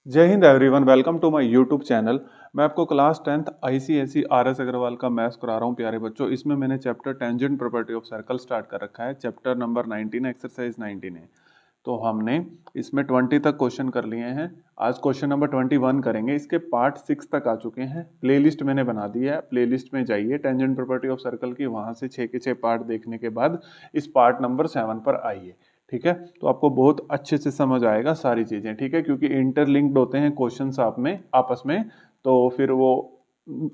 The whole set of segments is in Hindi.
जय Hind everyone, welcome to my YouTube channel. मैं आपको class 10th ICSE RS Agarwal का मैथ्स करा रहा हूँ प्यारे बच्चों। इसमें मैंने chapter tangent property of circle start कर रखा है। चैप्टर नंबर 19 एक्सरसाइज 19 है। तो हमने इसमें 20 तक क्वेश्चन कर लिए हैं। आज क्वेश्चन नंबर 21 करेंगे। इसके पार्ट 6 तक आ चुके हैं। प्लेलिस्ट मैंने बना दी है, प्लेलिस्ट में जाइए टेंजेंट प्रॉपर्टी ऑफ सर्कल की, वहां से 6 के 6 पार्ट देखने के बाद इस पार्ट नंबर 7 पर आइए। ठीक है, तो आपको बहुत अच्छे से समझ आएगा सारी चीजें। ठीक है, क्योंकि इंटरलिंक्ड होते हैं क्वेश्चंस आप में आपस में, तो फिर वो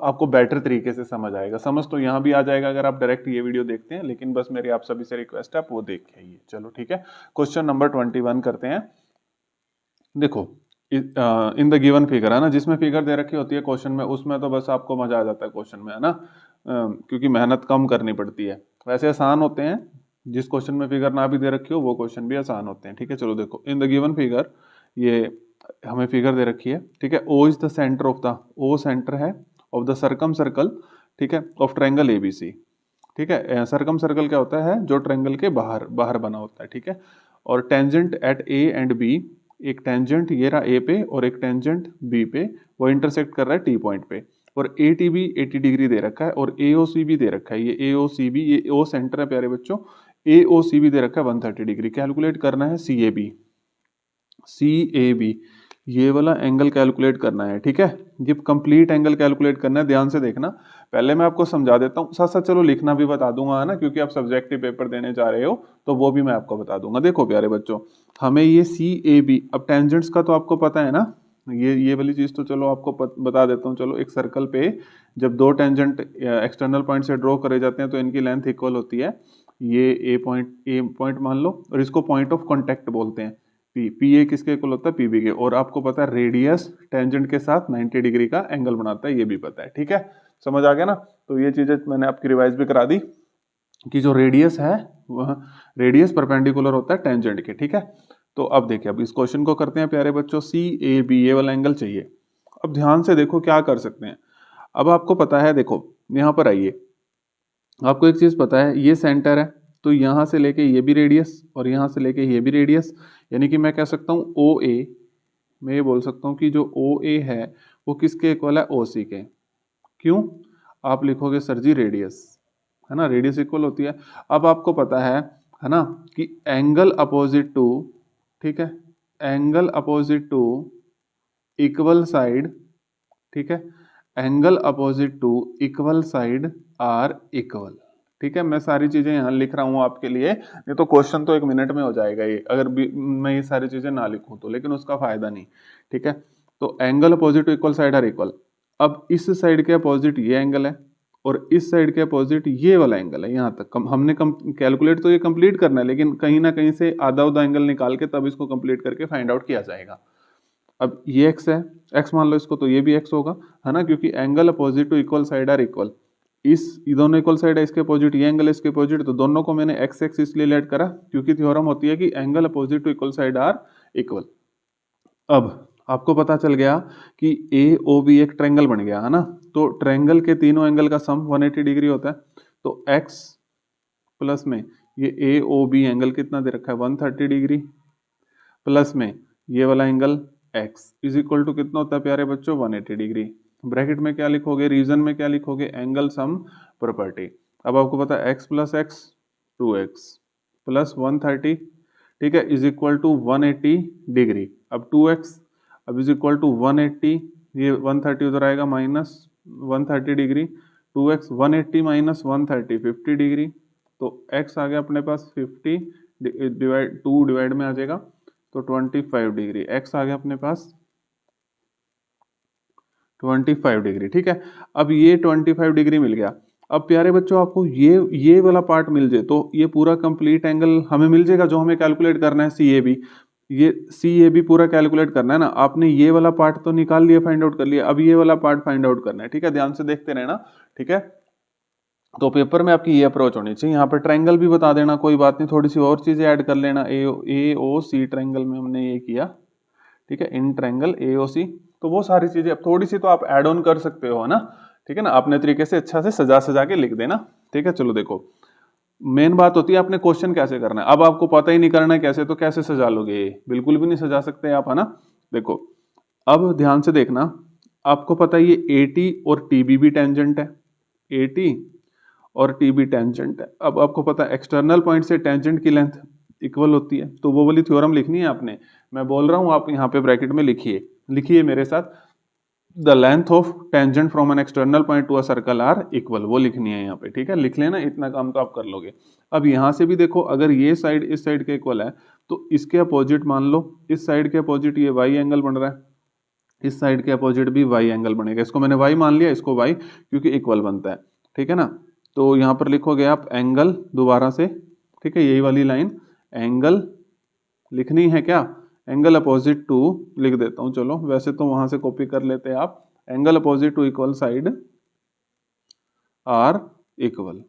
आपको बेटर तरीके से समझ आएगा। समझ तो यहाँ भी आ जाएगा अगर आप डायरेक्ट ये वीडियो देखते हैं, लेकिन बस मेरी आप सभी से रिक्वेस्ट है आप वो देख के आइए। चलो ठीक है, क्वेश्चन नंबर 21 करते हैं। देखो, इन द गिवन फिगर है ना, जिसमें फिगर दे रखी होती है क्वेश्चन में, उसमें तो बस आपको मजा आ जाता है क्वेश्चन में, है ना। क्योंकि मेहनत कम करनी पड़ती है। वैसे आसान होते हैं, जिस क्वेश्चन में फिगर ना भी दे रखी हो वो क्वेश्चन भी आसान होते हैं। ठीक है, चलो देखो, इन द गिवन फिगर, ये हमें फिगर दे रखी है। ठीक है, O is the centre of the, O centre है ऑफ द सर्कम सर्कल, ठीक है, ऑफ ट्रायंगल एबीसी। ठीक है, सर्कम सर्कल क्या होता है, जो ट्रायंगल के बाहर बाहर बना होता है। ठीक है, और tangent at A and B, एक टेंजेंट ये रहा ए पे और एक टेंजेंट बी पे, वो इंटरसेक्ट कर रहा है टी पॉइंट पे। और ए टी भी 80 डिग्री दे रखा है और ए ओ सी भी दे रखा है। ये ए ओ सी भी, ये ओ सेंटर है प्यारे बच्चों, ए ओ सी भी दे रखा है 130 डिग्री। कैलकुलेट करना है सी A B, C A B, ये वाला एंगल कैलकुलेट करना है। ठीक है, ये कंप्लीट एंगल कैलकुलेट करना है, ध्यान से देखना। पहले मैं आपको समझा देता हूँ, साथ साथ चलो लिखना भी बता दूंगा, है ना, क्योंकि आप सब्जेक्टिव पेपर देने जा रहे हो तो वो भी मैं आपको बता दूंगा। देखो प्यारे बच्चों, हमें ये सी ए बी, अब टेंजेंट्स का तो आपको पता है ना, ये वाली चीज तो चलो आपको बता देता हूँ। चलो, एक सर्कल पे जब दो टेंजेंट एक्सटर्नल पॉइंट से ड्रॉ करे जाते हैं तो इनकी लेंथ इक्वल होती है। ये ए पॉइंट मान लो, और इसको पॉइंट ऑफ कॉन्टेक्ट बोलते हैं। पी ए किसके इक्वल होता है, पी बी के। और आपको पता है रेडियस टेंजेंट के साथ 90 डिग्री का एंगल बनाता है, ये भी पता है। ठीक है, समझ आ गया ना। तो ये चीजें मैंने आपकी रिवाइज भी करा दी कि जो रेडियस है वह रेडियस परपेंडिकुलर होता है टेंजेंट के। ठीक है, तो अब देखिए, अब इस क्वेश्चन को करते हैं प्यारे बच्चों। सी ए बी, ये वाला एंगल चाहिए। अब ध्यान से देखो क्या कर सकते हैं। अब आपको पता है, देखो यहाँ पर आइए, आपको एक चीज पता है, ये सेंटर है, तो यहां से लेके ये भी रेडियस और यहां से लेके ये भी रेडियस, यानी कि मैं कह सकता हूँ ओ ए, मैं ये बोल सकता हूँ कि जो ओ ए है वो किसके इक्वल है, ओ सी के। क्यों? आप लिखोगे सर जी रेडियस, है ना, रेडियस इक्वल होती है। अब आपको पता है ना, कि एंगल अपोजिट टू, ठीक है, angle opposite to equal side, ठीक है, angle opposite to equal side are equal. ठीक है, मैं सारी चीजें यहाँ लिख रहा हूँ आपके लिए, नहीं तो क्वेश्चन तो 1 मिनट में हो जाएगा ये, अगर मैं ये सारी चीजें ना लिखूं तो, लेकिन उसका फायदा नहीं। ठीक है, तो angle opposite to equal side are equal. अब इस साइड के अपोजिट ये एंगल है और इस साइड के अपोजिट ये वाला एंगल है। यहाँ तक हमने कैलकुलेट तो ये कंप्लीट करना है, लेकिन कहीं ना कहीं से आधा उधा एंगल निकाल के तब इसको कंप्लीट करके फाइंड आउट किया जाएगा। अब ये एक्स है, एक्स मान लो इसको, तो ये भी एक्स होगा, है ना, क्योंकि angle opposite to equal side are equal. इस ये दोनों इक्वल साइड है, इसके अपोजिट ये एंगल है, इसके अपोजिट, तो दोनों को मैंने एक्स एक्स इसलिए लेट करा क्योंकि थ्योरम होती है कि angle opposite to equal side are equal. अब आपको पता चल गया कि ए ओ बी एक ट्रायंगल बन गया, है ना। तो ट्रायंगल के तीनों एंगल का सम 180 डिग्री होता है। तो एक्स प्लस में ये ए ओ बी एंगल कितना दे रखा है, 130 डिग्री, प्लस में ये वाला angle x is equal to कितना होता है प्यारे बच्चों, 180 डिग्री। ब्रैकेट में क्या लिखोगे, रीजन में क्या लिखोगे, एंगल सम प्रॉपर्टी। अब आपको पता है x plus x 2x plus 130, ठीक है, इज इक्वल टू 180 डिग्री। अब 2x अब इज इक्वल टू 180, ये 130 उधर आएगा minus 130 degree, 2x 180 minus 130 50 degree. तो x आ गया अपने पास 50 डिवाइड 2 डिवाइड में आ जाएगा, तो 25 डिग्री। x आ गया अपने पास 25 डिग्री। ठीक है, अब ये 25 डिग्री मिल गया। अब प्यारे बच्चों, आपको ये वाला पार्ट मिल जाए तो ये पूरा कंप्लीट एंगल हमें मिल जाएगा जो हमें कैलकुलेट करना है, सी ए बी। ये सी ए बी पूरा कैलकुलेट करना है ना। आपने ये वाला पार्ट तो निकाल लिया, फाइंड आउट कर लिया, अब ये वाला पार्ट फाइंड आउट करना है। ठीक है, ध्यान से देखते रहना। ठीक है, तो पेपर में आपकी ये अप्रोच होनी चाहिए। यहाँ पर ट्रायंगल भी बता देना, कोई बात नहीं, थोड़ी सी और चीजें ऐड कर लेना। ए ओ सी ट्रायंगल में हमने ये किया, ठीक है, इन ट्रायंगल ए ओ सी, तो वो सारी चीजें अब थोड़ी सी तो आप ऐड ऑन कर सकते हो, है ना। ठीक है ना, अपने तरीके से अच्छा से सजा सजा के लिख देना। ठीक है, चलो देखो, मेन बात होती है आपने क्वेश्चन कैसे करना है। अब आपको पता ही नहीं करना है कैसे, तो कैसे सजा लोगे, बिल्कुल भी नहीं सजा सकते आप, है ना। देखो, अब ध्यान से देखना, आपको पता है ये AT और TB भी टेंजेंट है, AT और TB टेंजेंट है। अब आपको पता है एक्सटर्नल पॉइंट से टेंजेंट की लेंथ इक्वल होती है, तो वो वाली थ्योरम लिखनी है आपने। मैं बोल रहा हूँ, आप यहाँ पे ब्रैकेट में लिखिए, लिखिए मेरे साथ, the length of tangent from an external point to a circle are equal, वो लिखनी है यहाँ पे, ठीक है। लिख लेना, इतना काम तो आप कर लोगे। अब यहाँ से भी देखो, अगर ये साइड इस साइड के इक्वल है तो इसके अपोजिट मान लो, इस साइड के अपोजिट ये वाई एंगल बन रहा है, इस साइड के अपोजिट भी वाई एंगल बनेगा। इसको मैंने वाई मान लिया, इसको वाई, क्योंकि इक्वल बनता है, ठीक है ना। तो यहाँ पर लिखोगे आप एंगल दोबारा से, ठीक है, यही वाली लाइन एंगल लिखनी है क्या, एंगल अपोजिट टू, लिख देता हूं चलो, वैसे तो वहां से कॉपी कर लेते हैं आप, angle opposite to equal side are equal,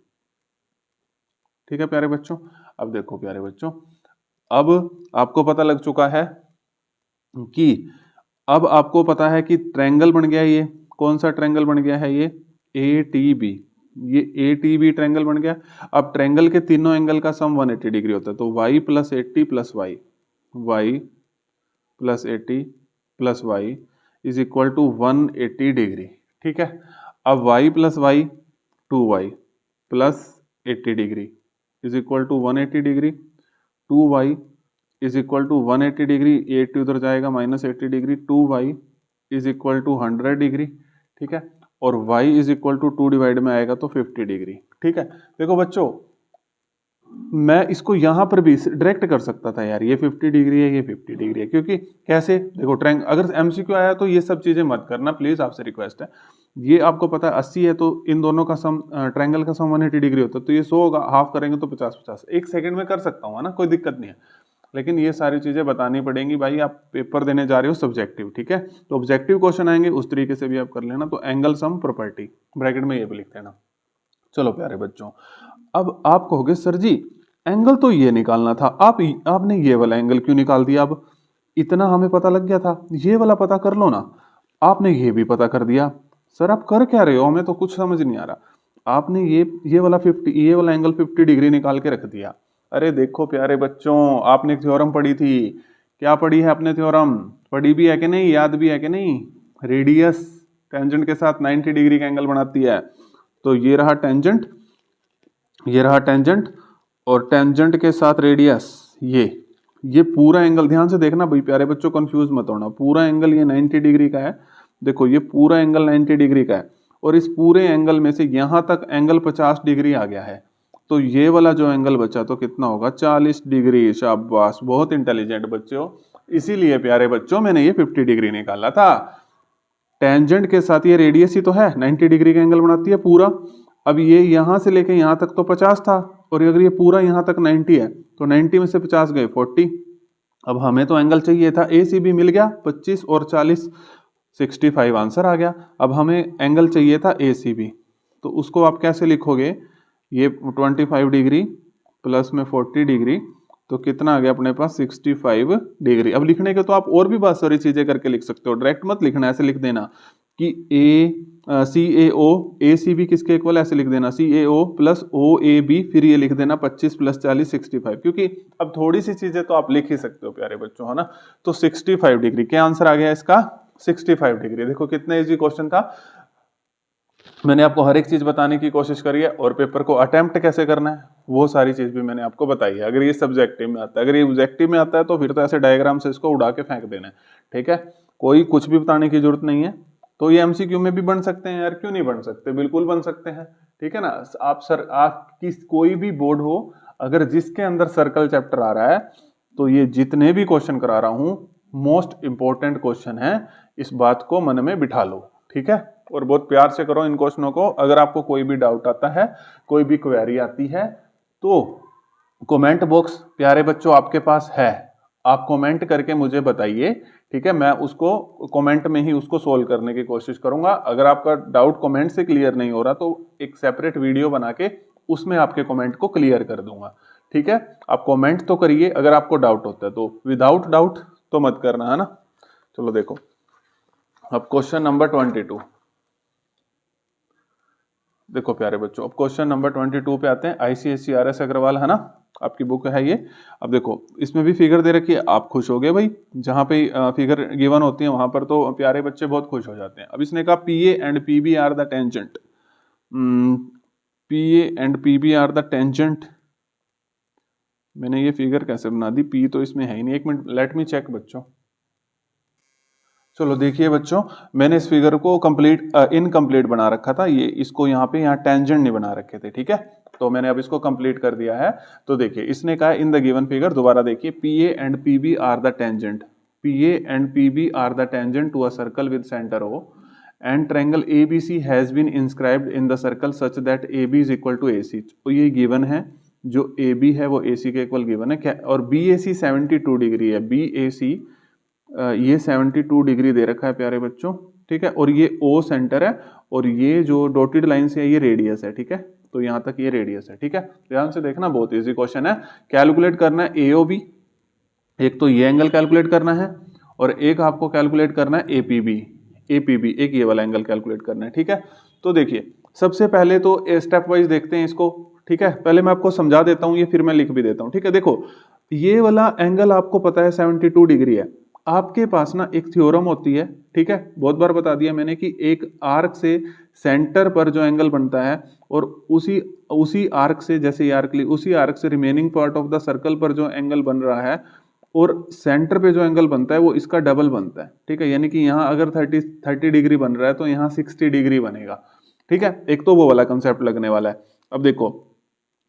ठीक है प्यारे बच्चों। अब देखो प्यारे बच्चों, अब आपको पता लग चुका है कि, अब आपको पता है कि ट्रायंगल बन गया, ये कौन सा ट्रायंगल बन गया है, ये ATB, ये ATB ट्रायंगल बन गया। अब ट्रायंगल के तीनों एंगल का सम 180 डिग्री होता है, तो y plus 80 plus y, y plus 80 plus y is equal to 180 degree, ठीक है। अब y plus y 2y plus 80 degree is equal to 180 degree, 2y is equal to 180 degree, 80 उधर जाएगा minus 80 degree, 2y is equal to 100 degree, ठीक है। और y is equal to 2 divide में आएगा तो 50 डिग्री, ठीक है। देखो बच्चों, मैं इसको यहां पर भी डायरेक्ट कर सकता था यार, ये 50 डिग्री है, ये 50 डिग्री है, क्योंकि कैसे, देखो ट्रायंगल, अगर MCQ आया तो ये सब चीजें मत करना प्लीज, आपसे रिक्वेस्ट है। ये आपको पता है 80 है, तो इन दोनों का सम, ट्रायंगल का सम 180 डिग्री होता है, तो ये 100 होगा, हाफ करेंगे तो 50-50, एक सेकंड में कर सकता हूँ, है ना, कोई दिक्कत नहीं है। लेकिन ये सारी चीजें बतानी पड़ेंगी भाई, आप पेपर देने जा रहे हो सब्जेक्टिव, ठीक है। तो ऑब्जेक्टिव क्वेश्चन आएंगे उस तरीके से भी आप कर लेना। तो एंगल सम प्रॉपर्टी ब्रैकेट में ये भी लिख देना। चलो प्यारे बच्चों, अब आप कहोगे सर जी एंगल तो ये निकालना था, आपने ये वाला एंगल क्यों निकाल दिया, अब इतना हमें पता लग गया था, ये वाला पता कर लो ना। आपने ये भी पता कर दिया, सर आप कर क्या रहे हो, हमें तो कुछ समझ नहीं आ रहा। आपने ये वाला 50, ये वाला एंगल 50 डिग्री निकाल के रख दिया। अरे देखो प्यारे बच्चों, आपने एक थ्योरम पढ़ी थी, क्या पढ़ी है आपने थ्योरम, पढ़ी भी है कि नहीं, याद भी है कि नहीं, रेडियस टेंजेंट के साथ 90 डिग्री का एंगल बनाती है। तो ये रहा टेंजेंट, ये रहा टेंजेंट, और टेंजेंट के साथ रेडियस, ये पूरा एंगल, ध्यान से देखना भाई प्यारे बच्चों, कंफ्यूज मत होना, पूरा एंगल ये 90 डिग्री का है। देखो ये पूरा एंगल 90 डिग्री का है, और इस पूरे एंगल में से यहां तक एंगल 50 डिग्री आ गया है, तो ये वाला जो एंगल बचा तो कितना होगा, 40 डिग्री। शाबाश, बहुत इंटेलिजेंट बच्चे हो, इसीलिए प्यारे बच्चों मैंने ये 50 डिग्री निकाला था। टेंजेंट के साथ ये रेडियस ही तो है, 90 डिग्री का एंगल बनाती है पूरा। अब ये यहां से लेके यहां तक तो 50 था, और अगर ये पूरा यहां तक 90 है, तो 90 में से 50 गए 40। अब हमें तो एंगल चाहिए था, ACB मिल गया 25 और 40, 65 आंसर आ गया। अब हमें एंगल चाहिए था ACB, तो उसको आप कैसे लिखोगे, ये 25 डिग्री प्लस में 40 डिग्री, तो कितना आ गया अपने पास 65 डिग्री। अब लिखने के तो आप और भी बहुत सारी चीजें करके लिख सकते हो, डायरेक्ट मत लिखना, ऐसे लिख देना कि CAO ACB किसके इक्वल, ऐसे लिख देना CAO प्लस OAB, फिर ये लिख देना 25 प्लस 40 65, क्योंकि अब थोड़ी सी चीजें तो आप लिख ही सकते हो प्यारे बच्चों, है ना। तो 65 डिग्री, क्या आंसर आ गया इसका, 65 डिग्री। देखो कितना इजी क्वेश्चन था, मैंने आपको हर एक चीज बताने की कोशिश करी है, और पेपर को अटेम्प्ट कैसे करना है वो सारी चीज भी मैंने आपको बताई है। अगर ये सब्जेक्टिव में आता है, अगर ये ऑब्जेक्टिव में आता है, तो फिर तो ऐसे डायग्राम से इसको उड़ा के फेंक देना है, ठीक है, कोई कुछ भी बताने की जरूरत नहीं है। तो ये MCQ में भी बन सकते हैं यार, क्यों नहीं बन सकते, बिल्कुल बन सकते हैं, ठीक है ना। आपकी कोई भी बोर्ड हो, अगर जिसके अंदर सर्कल चैप्टर आ रहा है, तो ये जितने भी क्वेश्चन करा रहा हूं मोस्ट इंपॉर्टेंट क्वेश्चन है, इस बात को मन में बिठा लो, ठीक है। और बहुत प्यार से करो इन क्वेश्चनों को। अगर आपको कोई भी डाउट आता है, कोई भी क्वेरी आती है, तो कमेंट बॉक्स प्यारे बच्चों आपके पास है, आप कमेंट करके मुझे बताइए, ठीक है, मैं उसको कमेंट में ही उसको सोल्व करने की कोशिश करूंगा। अगर आपका डाउट कमेंट से क्लियर नहीं हो रहा, तो एक सेपरेट वीडियो बना के उसमें आपके कमेंट को क्लियर कर दूंगा, ठीक है। आप कमेंट तो करिए अगर आपको डाउट होता है, तो विदाउट डाउट तो मत करना, है ना। चलो देखो, अब क्वेश्चन नंबर 22, देखो प्यारे बच्चों, अब क्वेश्चन नंबर 22 पे आते हैं। ICSE अग्रवाल है ना, आपकी बुक है ये। अब देखो इसमें भी फिगर दे रखी है, आप खुश हो गए भाई, जहां पे फिगर गिवन होती है वहां पर तो प्यारे बच्चे बहुत खुश हो जाते हैं। अब इसने कहा PA and PB are the tangent. PA and PB are the tangent. मैंने ये फिगर कैसे बना दी, P तो इसमें है ही नहीं। एक मिनट, लेट मी चेक बच्चों। चलो देखिए बच्चों, मैंने इस फिगर को कंप्लीट इनकम्प्लीट बना रखा था, ये इसको यहाँ टेंजेंट नहीं बना रखे थे, ठीक है। तो मैंने अब इसको कंप्लीट कर दिया है। तो देखिए इसने कहा इन द गिवन फिगर, दोबारा देखिए, PA and PB are the tangent. PA and PB are the tangent to a circle with centre O and triangle ABC has been inscribed in the circle such that AB is equal to AC। तो ये गिवन है, जो AB है वो AC के इक्वल गिवन है क्या, और BAC 72 डिग्री है। BAC ये 72 डिग्री दे रखा है प्यारे बच्चों, ठीक है। और ये O सेंटर है, और ये जो डॉटेड लाइन से है ये रेडियस है, ठीक है। तो यहाँ तक ये रेडियस है, ठीक है। ध्यान से देखना, बहुत इजी क्वेश्चन है। कैलकुलेट करना है AOB, एक तो ये एंगल कैलकुलेट करना है, और एक आपको कैलकुलेट करना है APB। एक ये वाला एंगल कैलकुलेट करना है, ठीक है। तो देखिए सबसे पहले तो स्टेप वाइज देखते हैं इसको, ठीक है। पहले मैं आपको समझा देता हूँ ये, फिर मैं लिख भी देता हूँ, ठीक है। देखो ये वाला एंगल आपको पता है 72 डिग्री है। आपके पास ना एक थ्योरम होती है, ठीक है, बहुत बार बता दिया मैंने, कि एक आर्क से सेंटर पर जो एंगल बनता है, और उसी उसी आर्क से, जैसे ये आर्क ली, उसी आर्क से remaining part of the circle पर जो एंगल बन रहा है, और सेंटर पे जो एंगल बनता है वो इसका डबल बनता है, ठीक है। यानी कि यहाँ अगर 30 डिग्री बन रहा है तो यहाँ 60 डिग्री बनेगा, ठीक है। एक तो वो वाला कंसेप्ट लगने वाला है। अब देखो,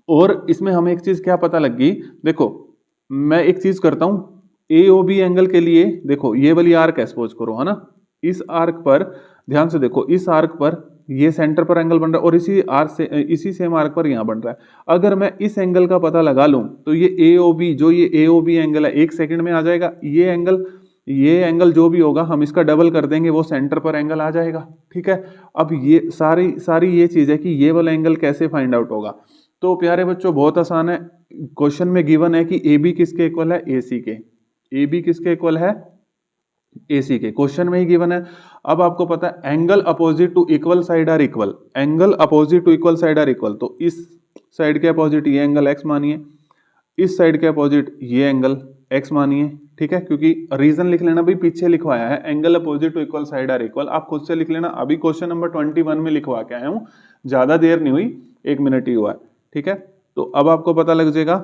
और इसमें हमें एक चीज क्या पता लगी, देखो मैं एक चीज करता हूं, AOB एंगल के लिए देखो ये वाली आर्क एक्सपोज करो, है ना। इस आर्क पर ध्यान से देखो, इस आर्क पर ये सेंटर पर एंगल बन रहा है, और इसी आर्क से, इसी सेम आर्क पर यहाँ बन रहा है। अगर मैं इस एंगल का पता लगा लूं तो ये AOB, जो ये AOB एंगल है, 1 सेकंड में आ जाएगा। ये एंगल जो भी होगा हम इसका डबल कर देंगे, वो सेंटर पर एंगल आ जाएगा, ठीक है। अब ये सारी ये चीज है कि ये वाला एंगल कैसे फाइंड आउट होगा। तो प्यारे बच्चों बहुत आसान है, क्वेश्चन में गिवन है कि AB किसके इक्वल है, AC के। AB किसके इक्वल है, AC के, क्वेश्चन में ही गिवन है। अब आपको पता है angle opposite to equal side are equal, angle opposite to equal side are equal. तो इस साइड के अपोजिट ये एंगल x मानिए, इस साइड के अपोजिट ये एंगल x मानिए, ठीक है। क्योंकि रीजन लिख लेना, भाई पीछे लिखवाया है angle opposite to equal side are equal, आप खुद से लिख लेना। अभी क्वेश्चन नंबर 21 में लिखवा के आया हूं, ज्यादा देर नहीं हुई, 1 मिनट ही हुआ है, ठीक है। तो अब आपको पता लग जाएगा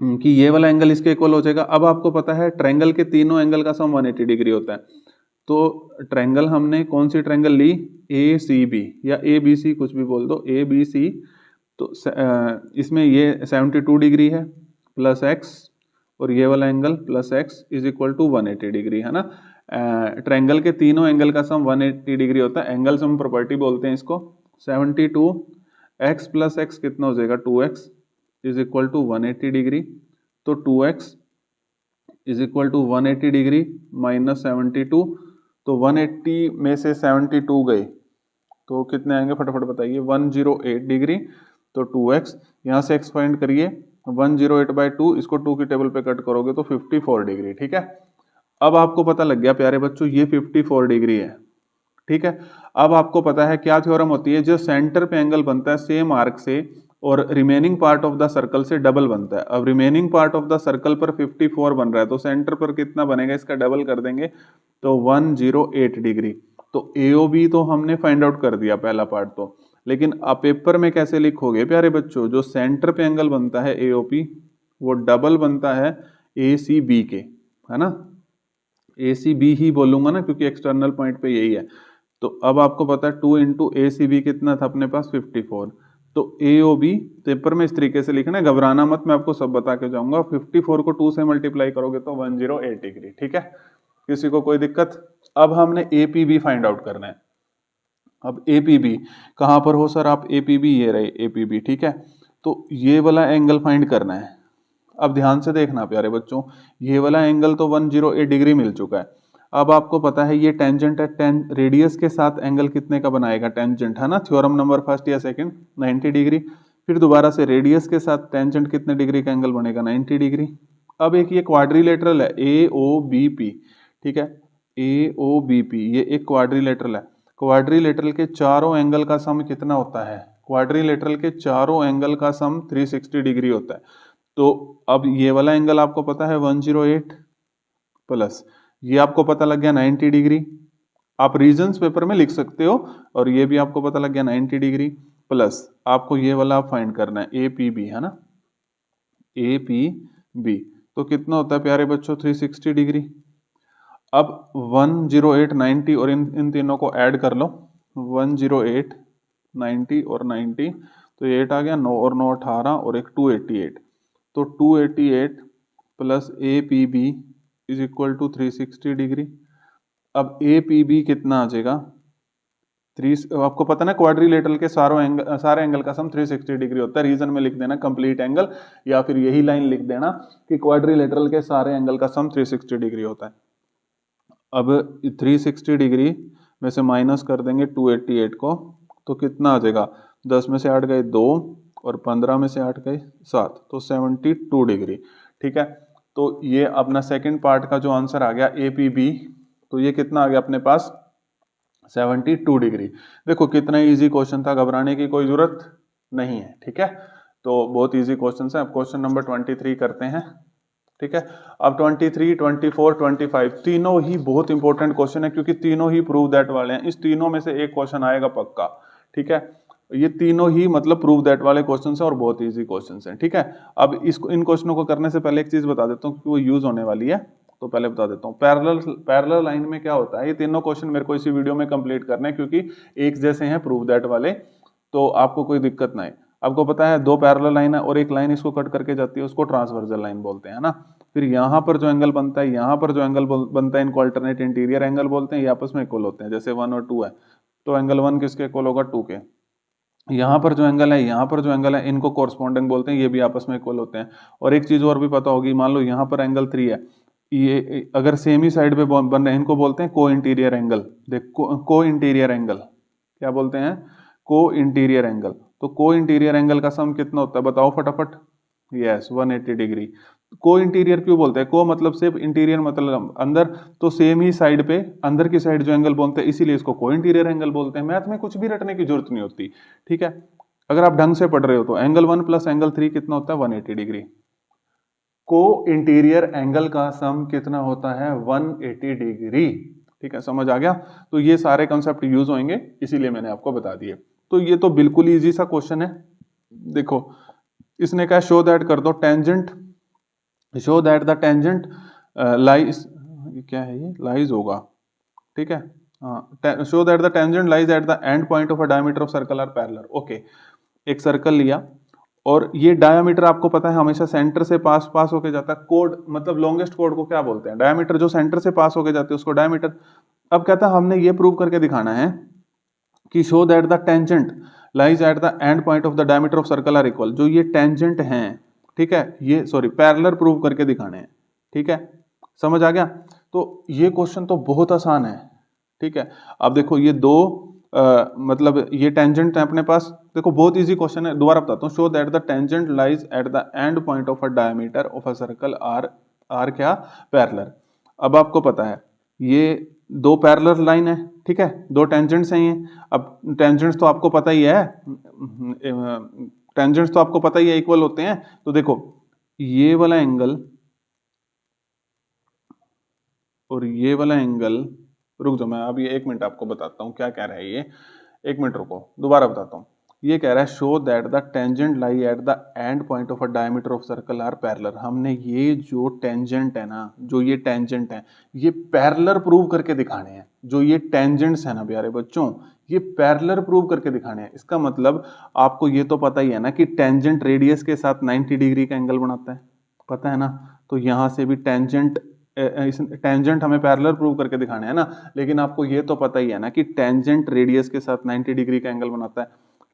कि ये वाला एंगल इसके इक्वल हो जाएगा। अब आपको पता है ट्रायंगल के तीनों एंगल का सम 180 डिग्री होता है। तो ट्रायंगल हमने कौन सी ट्रायंगल ली, ACB या ABC, कुछ भी बोल दो, ABC। तो इसमें ये 72 डिग्री है प्लस x, और ये वाला angle plus x is equal to 180 degree, है ना। ट्रायंगल के तीनों एंगल का सम 180 डिग्री होता है, एंगल सम प्रॉपर्टी बोलते हैं इसको। 72 x प्लस x कितना हो जाएगा, 2x is equal to 180 degree. तो 2x is equal to 180 degree minus 72। तो 180 में से 72 गए तो कितने आएंगे, फटाफट बताइए, 108 डिग्री। तो 2x, यहाँ से x फाइंड करिए, 108/2, इसको 2 की टेबल पे कट करोगे तो 54 डिग्री, ठीक है। अब आपको पता लग गया प्यारे बच्चों ये 54 डिग्री है, ठीक है। अब आपको पता है क्या थ्योरम होती है, जो सेंटर पे एंगल बनता है सेम आर्क से और remaining part of the circle से डबल बनता है। अब remaining part of the circle पर 54 बन रहा है, तो सेंटर पर कितना बनेगा, इसका डबल कर देंगे तो 108 डिग्री। तो AOB तो हमने फाइंड आउट कर दिया पहला पार्ट तो, लेकिन आप पेपर में कैसे लिखोगे प्यारे बच्चों, जो सेंटर पे एंगल बनता है AOP वो डबल बनता है ACB के, है ना। ACB ही बोलूंगा ना, क्योंकि एक्सटर्नल पॉइंट पे यही है। तो अब आपको पता है 2 इंटू ACB कितना था अपने पास, 54। तो AOB पेपर में इस तरीके से लिखना है, घबराना मत, मैं आपको सब बता के जाऊंगा। 54 को 2 से मल्टीप्लाई करोगे तो 108 डिग्री, ठीक है। किसी को कोई दिक्कत। अब हमने APB फाइंड आउट करना है। अब APB कहाँ पर हो सर आप, APB ये रहे APB, ठीक है। तो ये वाला एंगल फाइंड करना है। अब ध्यान से देखना प्यारे बच्चों, ये वाला एंगल तो 108 डिग्री मिल चुका है। अब आपको पता है ये टेंजेंट है, रेडियस के साथ एंगल कितने का बनाएगा टेंजेंट, है ना। थ्योरम नंबर फर्स्ट या सेकंड, 90 डिग्री। फिर दोबारा से रेडियस के साथ टेंजेंट कितने डिग्री का एंगल बनेगा, 90 डिग्री। अब एक ये क्वाड्रिलेटरल है AOBP, ठीक है, AOBP ये एक क्वाड्रिलेटरल है। क्वाड्रिलेटरल के चारों एंगल का सम कितना होता है? क्वाड्रिलेटरल के चारों एंगल का सम 360 डिग्री होता है। तो अब ये वाला एंगल आपको पता है 108 प्लस ये आपको पता लग गया 90 डिग्री। आप रीजन्स पेपर में लिख सकते हो, और ये भी आपको पता लग गया 90 डिग्री प्लस आपको ये वाला आप फाइंड करना है APB, है ना, APB। तो कितना होता है प्यारे बच्चों? 360 डिग्री। अब 108, 90 और इन तीनों को ऐड कर लो। 108, 90 और 90, तो ये 8 आ गया, 9 और 9 18 और एक 288। तो 288 plus APB is equal to 360 degree. अब APB कितना आ जाएगा? आपको पता ना क्वाड्रिलेटरल के सारे एंगल का सम 360 डिग्री होता है। रीजन में लिख देना कंप्लीट एंगल, या फिर यही लाइन लिख देना कि क्वाड्रिलेटरल के सारे एंगल का सम 360 डिग्री होता है। अब 360 डिग्री में से माइनस कर देंगे 288 को, तो कितना आ जाएगा? 10 में से 8 गए 2 और 15 में से 8 गए 7, तो 72 डिग्री। ठीक है, तो ये अपना सेकंड पार्ट का जो आंसर आ गया APB, तो ये कितना आ गया अपने पास? 72 डिग्री। देखो कितना इजी क्वेश्चन था, घबराने की कोई जरूरत नहीं है। ठीक है, तो बहुत इजी क्वेश्चन है। अब क्वेश्चन नंबर 23 करते हैं। ठीक है, अब 23, 24, 25 तीनों ही बहुत इंपॉर्टेंट क्वेश्चन है, क्योंकि तीनों ही प्रूव दैट वाले हैं। इस तीनों में से एक क्वेश्चन आएगा पक्का। ठीक है, ये तीनों ही मतलब प्रूव दैट वाले क्वेश्चन है और बहुत इजी क्वेश्चन है। ठीक है, अब इन क्वेश्चनों को करने से पहले एक चीज बता देता हूँ, क्योंकि वो यूज होने वाली है, तो पहले बता देता हूँ। पैरेलल लाइन में क्या होता है? ये तीनों क्वेश्चन मेरे को इसी वीडियो में कंप्लीट करने हैं, क्योंकि एक जैसे हैं प्रूव दैट वाले, तो आपको कोई दिक्कत ना है। आपको पता है दो पैरेलल लाइन है और एक लाइन इसको कट करके जाती है, उसको ट्रांसवर्सल लाइन बोलते हैं ना। फिर यहाँ पर जो एंगल बनता है, यहाँ पर जो एंगल बनता है, इनको अल्टरनेट इंटीरियर एंगल बोलते हैं। ये आपस में इक्वल होते हैं, जैसे 1 और 2 है, तो एंगल 1 किसके इक्वल होगा? 2 के। यहाँ पर जो एंगल है, यहाँ पर जो एंगल है, इनको कोरस्पॉन्डिंग बोलते हैं, ये भी आपस में इक्वल होते हैं। और एक चीज और भी पता होगी, मान लो यहाँ पर एंगल 3 है, ये अगर सेम ही साइड पे बन रहे हैं, इनको बोलते हैं को इंटीरियर एंगल। देखो को इंटीरियर एंगल क्या बोलते हैं? को इंटीरियर एंगल। तो को इंटीरियर एंगल का सम कितना होता है बताओ फटाफट? Yes, 180 degree. को इंटीरियर क्यों बोलते हैं? को मतलब सिर्फ, इंटीरियर मतलब अंदर, तो सेम ही साइड पे अंदर की साइड जो एंगल बोलते हैं, इसीलिए इसको को इंटीरियर एंगल बोलते हैं। मैथ में कुछ भी रटने की जरूरत नहीं होती। ठीक है, अगर आप ढंग से पढ़ रहे हो तो एंगल 1 प्लस एंगल 3 कितना होता है? 180 डिग्री। को इंटीरियर एंगल का सम कितना होता है? 180 डिग्री। ठीक है, समझ आ गया? तो ये सारे कंसेप्ट यूज होंगे, इसीलिए मैंने आपको बता दिए। तो ये तो बिल्कुल इजी सा क्वेश्चन है। देखो इसने कहा शो दैट कर दो tangent, show that the tangent lies, क्या है ये? लाइज होगा। ठीक है, हाँ, show that the tangent lies at the end point of a diameter of circle are parallel. Okay, एक सर्कल लिया और ये डायामीटर आपको पता है हमेशा सेंटर से पास होके जाता है। कोड मतलब लॉन्गेस्ट कोड को क्या बोलते हैं? डायामीटर। जो सेंटर से पास होके जाती है उसको डायामीटर। अब कहता है हमने ये प्रूव करके दिखाना है कि show that the tangent lies at the end point of the diameter of circle are equal. जो ये टेंजेंट हैं, ठीक है, ये सॉरी पैरेलल प्रूव करके दिखाने हैं। ठीक है, समझ आ गया? तो ये क्वेश्चन तो बहुत आसान है। ठीक है, अब देखो ये दो मतलब ये टेंजेंट है अपने पास। देखो बहुत इजी क्वेश्चन है, दोबारा बताता हूँ। Show that the tangent lies at the end point of a diameter of a circle are क्या? पैरेलल। अब आपको पता है ये दो पैरेलल लाइन है, ठीक है, दो टेंजेंट्स हैं ये। अब टेंजेंट्स तो आपको पता ही है, टेंजेंट्स तो आपको पता ही है इक्वल होते हैं। तो देखो ये वाला एंगल और ये वाला एंगल, रुक जाओ मैं अभी 1 मिनट आपको बताता हूँ क्या कह रहा है ये। 1 मिनट रुको, दोबारा बताता हूँ। ये कह रहा है show that the tangent lie at the end point of a diameter of circle are parallel. हमने ये जो टेंजेंट है ना, जो ये टेंजेंट है, ये पैरेलल प्रूव करके दिखाने हैं। जो ये टेंजेंट्स है ना प्यारे बच्चों, ये पैरेलल प्रूव करके दिखाने हैं। इसका मतलब आपको ये तो पता ही है ना कि टेंजेंट रेडियस के साथ 90 डिग्री का एंगल बनाता है, पता है ना। तो यहाँ से भी टेंजेंट हमें पैरेलल प्रूव करके दिखाने हैं ना। लेकिन आपको ये तो पता ही है ना कि टेंजेंट रेडियस के साथ 90 डिग्री का एंगल बनाता है।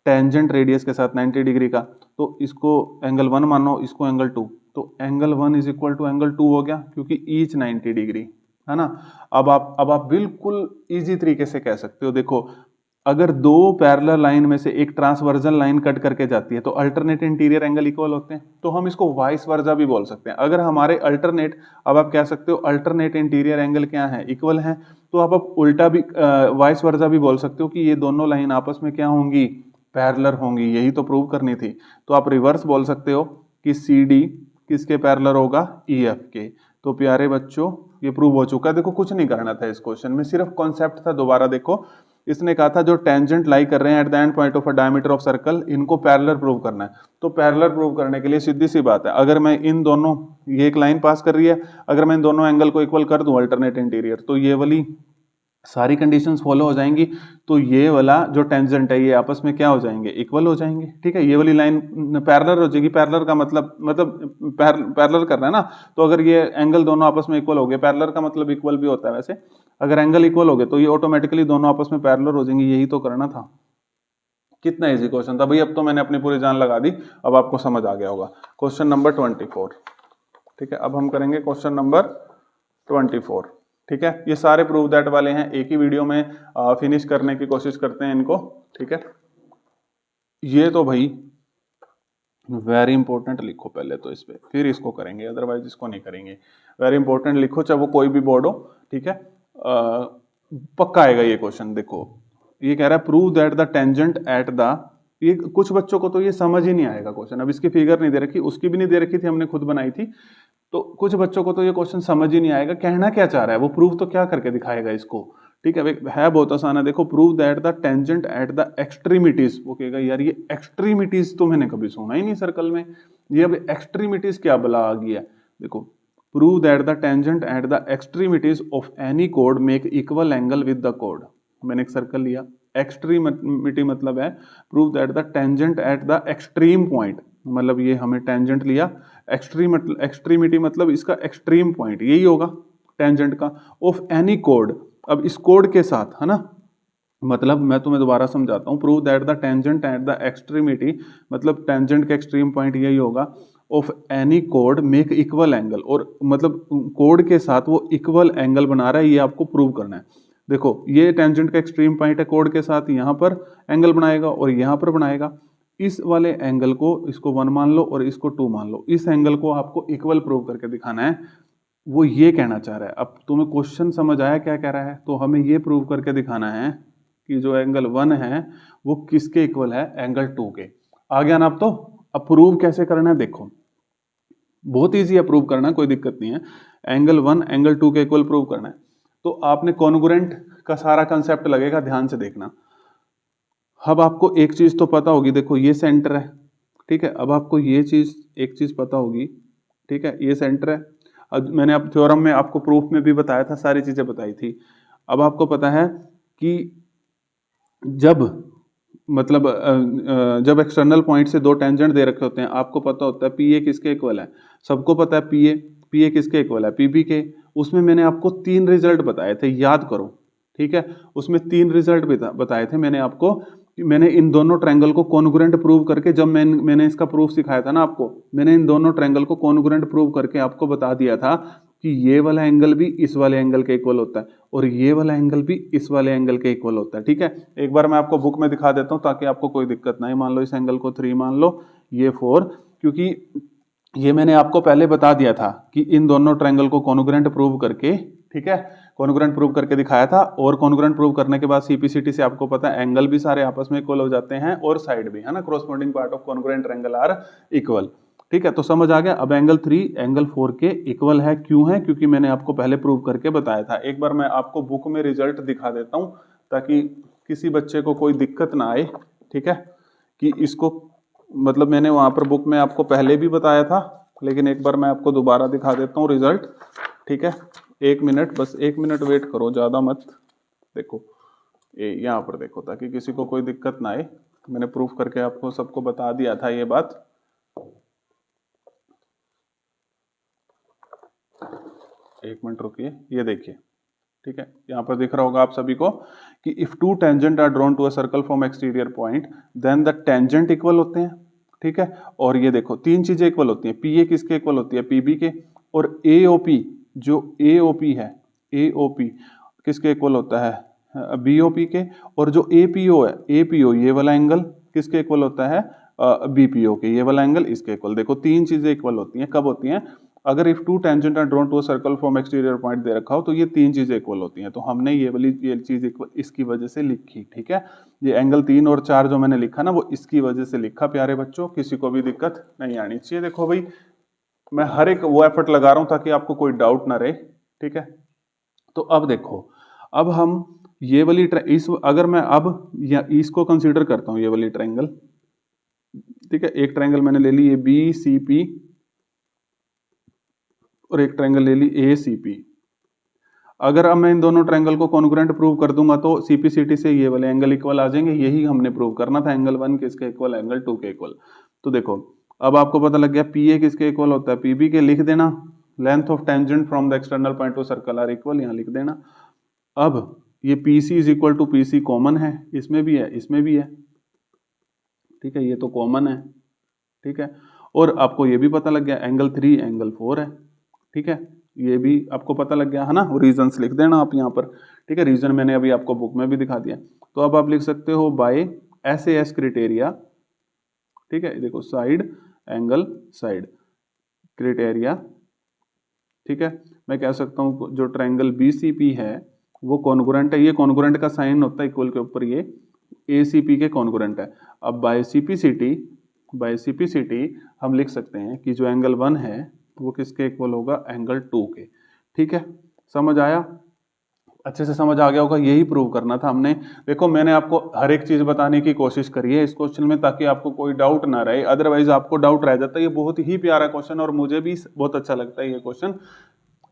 टेंजेंट रेडियस के साथ 90 डिग्री का, तो इसको एंगल 1 मानो, इसको एंगल 2। तो angle 1 is equal to angle 2 हो गया, क्योंकि ईच 90 डिग्री, है ना। अब आप बिल्कुल इजी तरीके से कह सकते हो। देखो अगर दो पैरेलल लाइन में से एक ट्रांसवर्जल लाइन कट करके जाती है तो अल्टरनेट इंटीरियर एंगल इक्वल होते हैं, तो हम इसको वाइस वर्जा भी बोल सकते हैं। अगर हमारे अल्टरनेट, अब आप कह सकते हो अल्टरनेट इंटीरियर एंगल क्या है, इक्वल है, तो आप उल्टा भी वाइस वर्जा भी बोल सकते हो कि ये दोनों लाइन आपस में क्या होंगी, पैरेलल होंगी। यही तो प्रूव करनी थी। तो आप रिवर्स बोल सकते हो कि सी डी किसके पैरेलल होगा, ई एफ के। तो प्यारे बच्चों ये प्रूव हो चुका है। देखो कुछ नहीं करना था इस क्वेश्चन में, सिर्फ कॉन्सेप्ट था। दोबारा देखो, इसने कहा था जो टेंजेंट लाई कर रहे हैं eight the end point of a diameter of circle, इनको पैरेलल प्रूव करना है। तो पैरेलल प्रूव करने के लिए सीधी सी बात है, अगर मैं इन दोनों, ये एक लाइन पास कर रही है, अगर मैं इन दोनों एंगल को इक्वल कर दूं अल्टरनेट इंटीरियर, तो ये वाली सारी कंडीशंस फॉलो हो जाएंगी। तो ये वाला जो टेंजेंट है ये आपस में क्या हो जाएंगे, इक्वल हो जाएंगे। ठीक है, ये वाली लाइन पैरेलल हो जाएगी। पैरेलल का मतलब पैरेलल कर रहा है ना, तो अगर ये एंगल दोनों आपस में इक्वल हो गए, पैरेलल का मतलब इक्वल भी होता है वैसे, अगर एंगल इक्वल हो गए तो ये ऑटोमेटिकली दोनों आपस में पैरेलल हो जाएंगे। यही तो करना था। कितना इजी क्वेश्चन था भाई, अब तो मैंने अपनी पूरी जान लगा दी, अब आपको समझ आ गया होगा। Question number 24। ठीक है, अब हम करेंगे क्वेश्चन नंबर 24। ठीक है, ये सारे प्रूव दैट वाले हैं, एक ही वीडियो में फिनिश करने की कोशिश करते हैं इनको। ठीक है, ये तो भाई वेरी इंपॉर्टेंट लिखो पहले तो इस पे, फिर इसको करेंगे, अदरवाइज इसको नहीं करेंगे। वेरी इंपॉर्टेंट लिखो, चाहे वो कोई भी बोर्ड हो। ठीक है, पक्का आएगा ये क्वेश्चन। देखो ये कह रहा है prove that the tangent at the, ये कुछ बच्चों को तो ये समझ ही नहीं आएगा क्वेश्चन। अब इसकी फिगर नहीं दे रखी, उसकी भी नहीं दे रखी थी, हमने खुद बनाई थी। तो कुछ बच्चों को तो ये क्वेश्चन समझ ही नहीं आएगा, कहना क्या चाह रहा है वो, प्रूव तो क्या करके दिखाएगा इसको। ठीक है बहुत आसान है। देखो prove that the tangent at the extremities, वो कहेगा यार ये एक्सट्रीमिटीज तो मैंने कभी सुना ही नहीं सर्कल में, ये अब एक्सट्रीमिटीज क्या बला आ गया। देखो prove that the tangent at the extremities of any code make equal angle with the code. मैंने एक सर्कल लिया, एक्सट्रीमिटी मतलब है prove that the tangent at the extreme point, मतलब ये हमें टेंजेंट लिया, एक्सट्रीमिटी मतलब इसका एक्सट्रीम पॉइंट यही होगा टेंजेंट का, ऑफ एनी कोड। अब इस कोड के साथ है ना, मतलब मैं तुम्हें दोबारा समझाता हूँ, prove that the tangent at the extremity मतलब टेंजेंट का एक्सट्रीम पॉइंट यही होगा, of any code make equal angle, और मतलब कोड के साथ वो इक्वल एंगल बना रहा है, ये आपको प्रूव करना है। देखो ये टेंजेंट का एक्सट्रीम पॉइंट है, कोड के साथ यहाँ पर एंगल बनाएगा और यहाँ पर बनाएगा। इस वाले एंगल को, इसको 1 मान लो और इसको 2 मान लो, इस एंगल को आपको इक्वल प्रूव करके दिखाना है। वो ये कहना चाह रहा है। अब तुम्हें क्वेश्चन समझ आया क्या कह रहा है, तो हमें ये प्रूव करके दिखाना है कि जो एंगल 1 है वो किसके इक्वल है, एंगल 2 के। आ गया ना। अब तो अब प्रूव कैसे करना है, देखो बहुत ईजी है प्रूव करना, कोई दिक्कत नहीं है। एंगल 1 एंगल 2 के इक्वल प्रूव करना है, तो आपने कॉन्ग्रुएंट का सारा कंसेप्ट लगेगा, ध्यान से देखना। अब आपको एक चीज तो पता होगी, देखो ये सेंटर है। ठीक है, अब आपको ये चीज, एक चीज पता होगी। ठीक है, ये सेंटर है। अब मैंने अब थ्योरम में आपको प्रूफ में भी बताया था, सारी चीजें बताई थी। अब आपको पता है कि जब मतलब जब एक्सटर्नल पॉइंट से दो टेंजेंट दे रखे होते हैं, आपको पता होता है पी ए किसके इक्वल है, सबको पता है पी ए किसके इक्वल है, पी बी के। उसमें मैंने आपको 3 रिजल्ट बताए थे, याद करो। ठीक है, उसमें 3 रिजल्ट बताए थे मैंने आपको। मैंने इन दोनों ट्रायंगल को कॉन्ग्रुएंट प्रूव करके, जब मैंने इसका प्रूफ सिखाया था ना आपको, मैंने इन दोनों ट्रायंगल को कॉन्ग्रुएंट प्रूव करके आपको बता दिया था कि ये वाला एंगल भी इस वाले एंगल के इक्वल होता है और ये वाला एंगल भी इस वाले एंगल के इक्वल होता है। ठीक है, एक बार मैं आपको बुक में दिखा देता हूं ताकि आपको कोई दिक्कत ना है। मान लो इस एंगल को 3 मान लो, ये 4, क्योंकि ये मैंने आपको पहले बता दिया था कि इन दोनों ट्रायंगल को कॉन्ग्रुएंट प्रूव करके, ठीक है, कॉन्ग्रुएंट प्रूव करके दिखाया था। और कॉन्ग्रुएंट प्रूव करने के बाद सीपीसीटी से आपको पता है एंगल भी सारे आपस में इक्वल हो जाते हैं और साइड भी, है ना, corresponding part of congruent triangle are equal. ठीक है, तो समझ आ गया। अब एंगल 3 एंगल 4 के इक्वल है, क्यों है, क्योंकि मैंने आपको पहले प्रूव करके बताया था। एक बार मैं आपको बुक में रिजल्ट दिखा देता हूं ताकि किसी बच्चे को कोई दिक्कत ना आए। ठीक है, कि इसको मतलब मैंने वहां पर बुक में आपको पहले भी बताया था, लेकिन एक बार मैं आपको दोबारा दिखा देता हूँ रिजल्ट। ठीक है, 1 मिनट, बस 1 मिनट वेट करो, ज्यादा मत। देखो यहाँ पर देखो, ताकि किसी को कोई दिक्कत ना आए। मैंने प्रूफ करके आपको सबको बता दिया था ये बात। एक मिनट रुकिए, ये देखिए। ठीक है, यहाँ पर दिख रहा होगा आप सभी को कि if 2 tangent are drawn to a circle from exterior point then the tangent equal होते हैं। ठीक है, और ये देखो 3 चीजें इक्वल होती हैं। पी ए किसके इक्वल होती है, पीबी के। और एओपी, जो एओपी है, एओपी किसके इक्वल होता है, बीओपी के, और जो एपीओ है, एपीओ ये वाला एंगल किसके इक्वल होता है, बीपीओ के, ये वाला एंगल इसके इक्वल। देखो तीन चीजें इक्वल होती हैं, कब होती हैं, अगर if two tangent are drawn to a circle from exterior point दे रखा हो तो ये तीन चीजें इक्वल होती हैं। तो हमने ये चीज इक्वल इसकी वजह से लिखी, ठीक है। ये एंगल 3 और 4 जो मैंने लिखा ना वो इसकी वजह से लिखा प्यारे बच्चों, किसी को भी दिक्कत नहीं आनी चाहिए। देखो भाई मैं हर एक वो एफर्ट लगा रहा हूं ताकि आपको कोई डाउट ना रहे, ठीक है। तो अब देखो, अब हम ये वाली अगर मैं अब इसको कंसीडर करता हूं, ये वाली ट्रायंगल, ठीक है, एक ट्रायंगल मैंने ले ली ये बी सी पी और एक ट्रायंगल ले ली ए सी पी। अगर अब मैं इन दोनों ट्रायंगल को कॉन्ग्रुएंट प्रूव कर दूंगा तो सीपीसीटी से ये वाले एंगल इक्वल आ जाएंगे। यही हमने प्रूव करना था, एंगल 1 किसके इक्वल, एंगल 2 के इक्वल। तो देखो अब आपको पता लग गया पी ए किसके इक्वल होता है, पीबी के लिख देना, length of tangent from the external point of circle are equal, यहाँ लिख देना। अब ये P C is equal to P C common है, इसमें भी है इसमें भी है, ठीक है, ये तो कॉमन है, ठीक है। और आपको ये भी पता लग गया एंगल 3 एंगल 4 है, ठीक है, ये भी आपको पता लग गया है ना। रीजंस लिख देना आप यहाँ पर, ठीक है, रीजन मैंने अभी आपको बुक में भी दिखा दिया। तो अब आप लिख सकते हो बाय SAS क्राइटेरिया, ठीक है, देखो साइड एंगल साइड क्राइटेरिया, ठीक है। मैं कह सकता हूँ जो ट्रायंगल BCP है वो कॉन्ग्रुएंट है, ये कॉन्ग्रुएंट का साइन होता है इक्वल के ऊपर, ये ACP के कॉन्ग्रुएंट है। अब बाय CPCT हम लिख सकते हैं कि जो एंगल 1 है वो किसके इक्वल होगा, एंगल 2 के, ठीक है। समझ आया, अच्छे से समझ आ गया होगा, यही प्रूव करना था हमने। देखो मैंने आपको हर एक चीज बताने की कोशिश करी है इस क्वेश्चन में ताकि आपको कोई डाउट ना रहे, अदरवाइज आपको डाउट रह जाता है। ये बहुत ही प्यारा क्वेश्चन और मुझे भी बहुत अच्छा लगता है ये क्वेश्चन,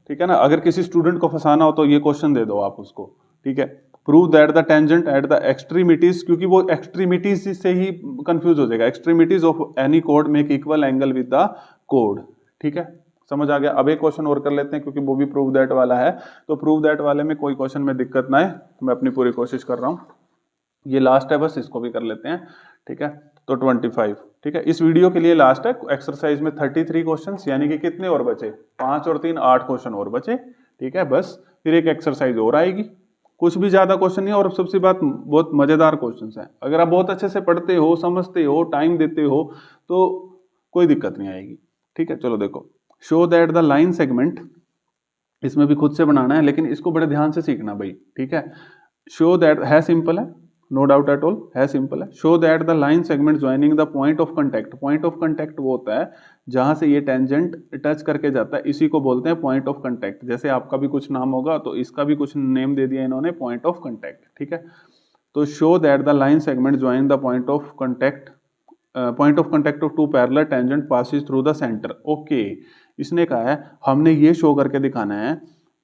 ठीक है ना। अगर किसी स्टूडेंट को फंसाना हो तो ये क्वेश्चन दे दो आप उसको, ठीक है। Prove that the tangent at the extremities, क्योंकि वो एक्सट्रीमिटीज से ही कंफ्यूज हो जाएगा, extremities of any code make equal angle with the code, ठीक है, समझ आ गया। अब एक क्वेश्चन और कर लेते हैं क्योंकि वो भी प्रूव दैट वाला है, तो प्रूव दैट वाले में कोई क्वेश्चन में दिक्कत ना है, मैं अपनी पूरी कोशिश कर रहा हूँ। ये लास्ट है, बस इसको भी कर लेते हैं, ठीक है। तो 25, ठीक है, इस वीडियो के लिए लास्ट है। एक्सरसाइज में 33 क्वेश्चंस, यानी कि कितने और बचे, 5 और 3 8 क्वेश्चन और बचे, ठीक है। बस फिर एक एक्सरसाइज और आएगी, कुछ भी ज्यादा क्वेश्चन नहीं, और सबसे बात बहुत मजेदार क्वेश्चन है। अगर आप बहुत अच्छे से पढ़ते हो, समझते हो, टाइम देते हो तो कोई दिक्कत नहीं आएगी, ठीक है। चलो देखो, show that the line segment, इसमें भी खुद से बनाना है लेकिन इसको बड़े ध्यान से सीखना भाई, ठीक है। शो दैट है सिंपल है, नो डाउट एट ऑल, है सिंपल है। Show that the line segment joining the point of contact, point of contact वो होता है जहां से ये टेंजेंट टच करके जाता है, इसी को बोलते हैं पॉइंट ऑफ कांटेक्ट। जैसे आपका भी कुछ नाम होगा तो इसका भी कुछ नेम दे दिया इन्होंने, पॉइंट ऑफ कांटेक्ट, ठीक है। तो show that the line segment join the point of contact of two parallel tangent passes through the centre, okay. इसने कहा है हमने ये शो करके दिखाना है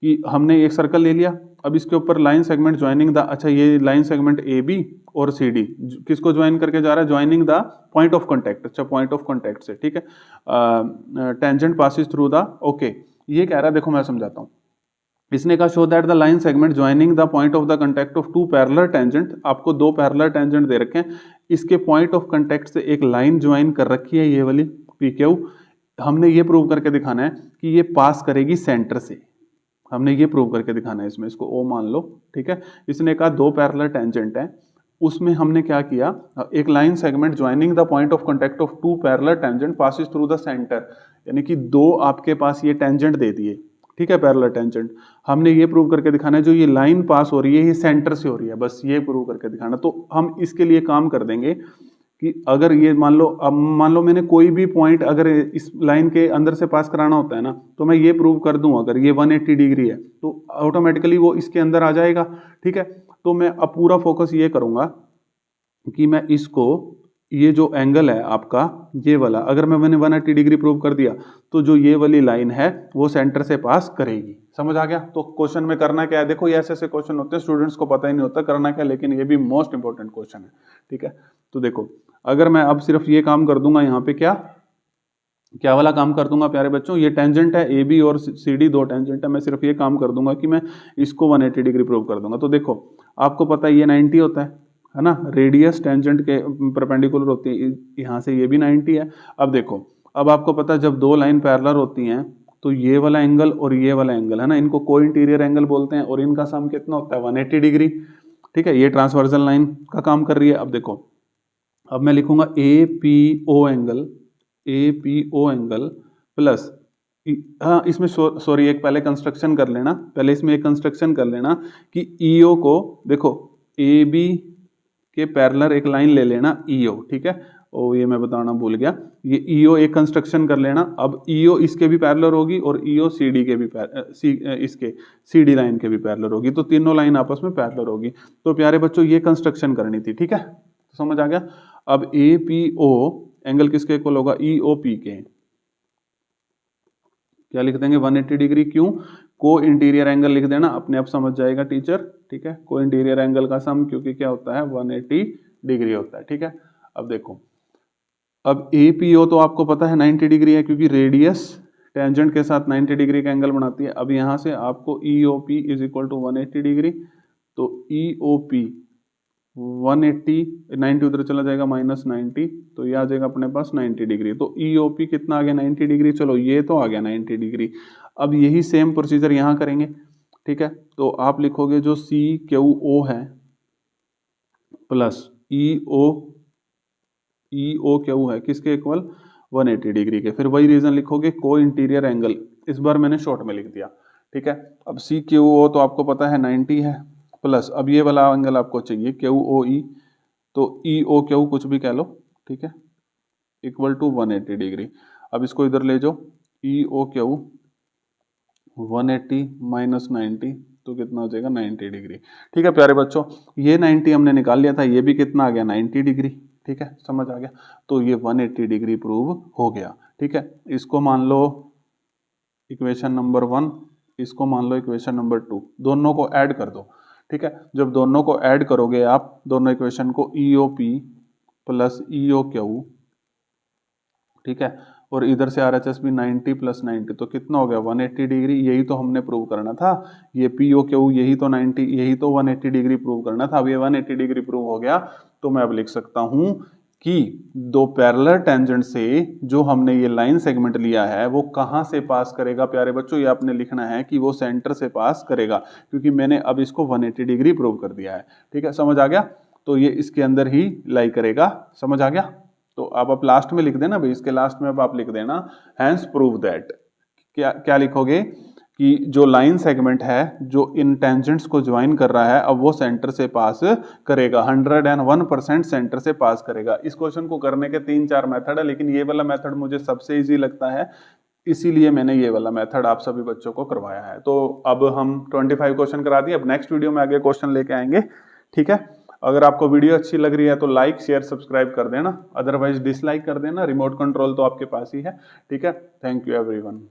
कि हमने एक सर्कल ले लिया, अब इसके ऊपर लाइन सेगमेंट ज्वाइनिंग द, अच्छा ये लाइन सेगमेंट AB और CD किसको ज्वाइन करके जा रहा है, joining the point of contact, अच्छा पॉइंट ऑफ कांटेक्ट से, ठीक है, tangent passes through the, okay. ये कह रहा है, देखो मैं समझाता हूँ। इसने कहा show that the line segment joining the point of the contact of two parallel tangent, आपको दो पैरेलल टेंजेंट दे रखे हैं, इसके पॉइंट ऑफ कांटेक्ट से एक लाइन ज्वाइन कर रखी है ये वाली PQ। हमने ये प्रूव करके दिखाना है कि ये पास करेगी सेंटर से, हमने ये प्रूव करके दिखाना है, इसमें इसको O मान लो, ठीक है। इसने कहा दो पैरेलल टेंजेंट है, उसमें हमने क्या किया, एक line segment joining the point of contact of two parallel tangent passes through the centre, यानी कि दो आपके पास ये टेंजेंट दे दिए, ठीक है, पैरेलल टेंजेंट। हमने ये प्रूव करके दिखाना है जो ये लाइन पास हो रही है ये सेंटर से हो रही है, बस ये प्रूव करके दिखाना। तो हम इसके लिए काम कर देंगे कि अगर ये मान लो मैंने कोई भी पॉइंट अगर इस लाइन के अंदर से पास कराना होता है ना, तो मैं ये प्रूव कर दूं अगर ये 180 डिग्री है तो ऑटोमेटिकली वो इसके अंदर आ जाएगा, ठीक है। तो मैं अब पूरा फोकस ये करूंगा कि मैं इसको, ये जो एंगल है आपका ये वाला, अगर मैंने 180 डिग्री प्रूव कर दिया तो जो ये वाली लाइन है वो सेंटर से पास करेगी। समझ आ गया। तो क्वेश्चन में करना क्या है, देखो ये ऐसे ऐसे क्वेश्चन होते हैं, स्टूडेंट्स को पता ही नहीं होता करना क्या, लेकिन ये भी मोस्ट इंपॉर्टेंट क्वेश्चन है, ठीक है। तो देखो अगर मैं अब सिर्फ ये काम कर दूंगा, यहाँ पे क्या वाला काम कर दूंगा प्यारे बच्चों, ये टेंजेंट है AB और CD दो टेंजेंट है, मैं सिर्फ ये काम कर दूंगा कि मैं इसको 180 डिग्री प्रूव कर दूंगा। तो देखो आपको पता है ये 90 होता है ना, रेडियस टेंजेंट के परपेंडिकुलर होती है, यहाँ से ये भी 90 है। अब देखो, अब आपको पता है जब दो लाइन पैरेलल होती हैं तो ये वाला एंगल और ये वाला एंगल है ना, इनको को इंटीरियर एंगल बोलते हैं और इनका सम कितना होता है 180 डिग्री। ठीक है, ये ट्रांसवर्सल लाइन का काम कर रही है। अब देखो, अब मैं लिखूंगा A P O angle plus, हाँ इसमें सॉरी एक पहले कंस्ट्रक्शन कर लेना, पहले इसमें एक कंस्ट्रक्शन कर लेना कि ईओ को देखो ए बी के पैरेलल एक लाइन ले लेना ईओ, ठीक है। और ये मैं बताना भूल गया, ये ईओ एक कंस्ट्रक्शन कर लेना। अब ईओ इसके भी पैरेलल होगी और ईओ सीडी के भी इसके सीडी लाइन के भी पैरेलल होगी, तो तीनों लाइन आपस में पैरेलल होगी। तो प्यारे बच्चों ये कंस्ट्रक्शन करनी थी, ठीक है, तो समझ आ गया। अब ए पी ओ एंगल किसके इक्वल होगा, ई ओ पी के, क्या लिख देंगे 180 डिग्री। क्यों, को इंटीरियर एंगल लिख देना, अपने आप समझ जाएगा टीचर, ठीक है। को इंटीरियर एंगल का सम क्योंकि क्या होता है 180 डिग्री होता है, ठीक है। अब देखो, अब एपीओ तो आपको पता है 90 डिग्री है क्योंकि रेडियस टेंजेंट के साथ 90 डिग्री का एंगल बनाती है। अब यहाँ से आपको EOP is equal to 180 degree, तो ईओपी 180, 90 उधर चला जाएगा -90, तो ये आ जाएगा अपने पास 90 डिग्री। तो ईओपी कितना आ गया 90 डिग्री, चलो ये तो आ गया 90 डिग्री। अब यही सेम प्रोसीजर यहाँ करेंगे, ठीक है। तो आप लिखोगे जो सी क्यू ओ है प्लस ई ओ क्यू है किसके इक्वल 180 डिग्री के, फिर वही रीजन लिखोगे को इंटीरियर एंगल, इस बार मैंने शॉर्ट में लिख दिया, ठीक है। अब सी क्यू ओ तो आपको पता है 90 है, प्लस अब ये वाला एंगल आपको चाहिए क्यू ओ ई, तो ई ओ क्यू कुछ भी कह लो, ठीक है, इक्वल टू 180 डिग्री। अब इसको इधर ले जाओ, ई ओ क्यू 180 माइनस 90, तो कितना हो जाएगा 90 डिग्री, ठीक है प्यारे बच्चों। ये 90 हमने निकाल लिया था, ये भी कितना आ गया 90 डिग्री, ठीक है, समझ आ गया। तो ये 180 डिग्री प्रूव हो गया, ठीक है। इसको मान लो इक्वेशन नंबर 1, इसको मान लो इक्वेशन नंबर 2, दोनों को ऐड कर दो, ठीक है। जब दोनों को ऐड करोगे आप दोनों इक्वेशन को, ई ओ पी प्लस ई ओ क्यू, ठीक है, और इधर से आर एच एस भी 90 प्लस 90, तो कितना हो गया 180 डिग्री। यही तो हमने प्रूव करना था, ये पी ओ क्यू यही तो 90, यही तो 180 डिग्री प्रूव करना था। अब ये 180 डिग्री प्रूव हो गया, तो मैं अब लिख सकता हूं कि दो पैरेलल टेंजेंट से जो हमने ये लाइन सेगमेंट लिया है वो कहां से पास करेगा प्यारे बच्चों, ये आपने लिखना है कि वो सेंटर से पास करेगा, क्योंकि मैंने अब इसको 180 डिग्री प्रूव कर दिया है, ठीक है, समझ आ गया। तो ये इसके अंदर ही लाई करेगा, समझ आ गया। तो आप लास्ट में लिख देना भाई, इसके लास्ट में अब आप लिख देना हैंस प्रूव दैट, क्या क्या लिखोगे कि जो लाइन सेगमेंट है जो इन टेंजेंट्स को ज्वाइन कर रहा है अब वो सेंटर से पास करेगा, 101% सेंटर से पास करेगा। इस क्वेश्चन को करने के 3-4 मेथड है, लेकिन ये वाला मेथड मुझे सबसे इजी लगता है, इसीलिए मैंने ये वाला मेथड आप सभी बच्चों को करवाया है। तो अब हम 25 क्वेश्चन करा दिए, अब नेक्स्ट वीडियो में आगे क्वेश्चन लेके आएंगे, ठीक है। अगर आपको वीडियो अच्छी लग रही है तो लाइक शेयर सब्सक्राइब कर देना, अदरवाइज डिसलाइक कर देना, रिमोट कंट्रोल तो आपके पास ही है, ठीक है। Thank you everyone.